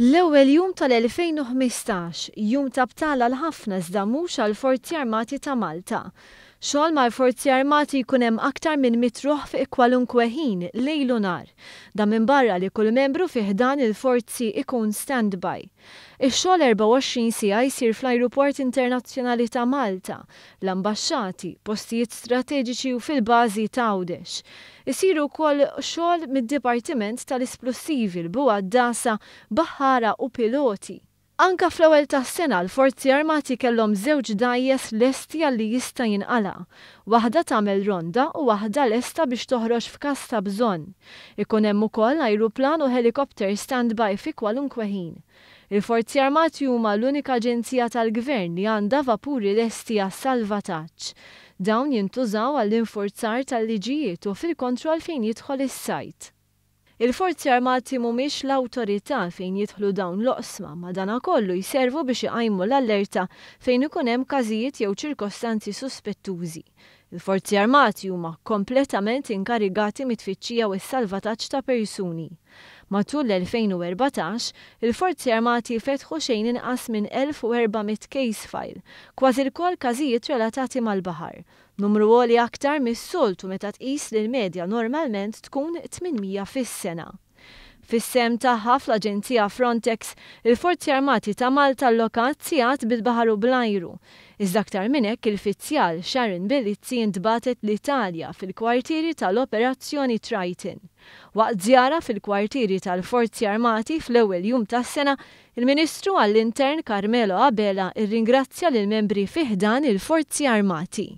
L-ewwel jum tal-2015, jum ta' btala l-ħafna iżda mhux għall-Forzi Armati ta' Malta. Xogħol mal-Forzi Armati jkun hemm aktar minn mitruħ fi kwalunkwe ħin lejl u nar. Da minn barra li kull membru fih dan il-forzi ikun standby. Ix-xogħol 24 siegħa jsir fl-Ajruport Internazzjonali ta' Malta, l-ambaxxati, postijiet strateġiċi u fil-bażi ta' Għawdex. Isiru wkoll xogħol mid-Dipartiment tal-Isplussivi l-Buqa d-Dasa, baħħara u piloti. Anka fl-ewwel tas-sena l-Forzi Armati kellhom żewġ dajjes lesti għalli jista' jinqala. Waħda tagħmel ronda u waħda lesta biex toħroġ f'każ ta' bżonn. Ikun hemm ukoll ajruplan u helikopter standby fi kwalunkwe ħin. Il-Forzi Armati huma l-unika aġenzija tal-Gvern li għandha vapuri lesti għas-salvataġġ. Dawn jintużaw għall-infurzar tal-liġijiet u fil-kontroll fejn jidħol is-sajt. Il-Forzi Armati mhumiex l-awtorità fejn jidħlu dawn l-oqsma, madankollu jservu biex iqajmu l-allerta fejn ikun hemm każijiet jew ċirkostanzi suspettużi. Il-Forzi Armati huma kompletament inkarigati mit-tfittxija u s-salvataġġ ta' persuni. Matul l-2014, il-Forzi Armati fetħu xejn inqas minn 1400 case file, kważi l-kol każijiet relatati mal-baħar. Numru għoli aktar mis-soltu meta tqis li l-medja normalment tkun 800 fis-sena. Fis-sem tagħha fl-Aġenzija Frontex, il-Forzi Armati ta' Malta allokat sigħat bil-baħar u bl-ajru. Iżda aktar minn hekk il-fizzjal Sharon Bellizzi intbatet l-Italja fil-kwartieri tal-Operazzjoni Triton. Waqt żjara fil-kwartieri tal-Forzi Armati fl-ewwel jum tas-sena, il-Ministru għall-Intern Carmelo Abela irringrazzja lill membri fih dan il-Forzi Armati.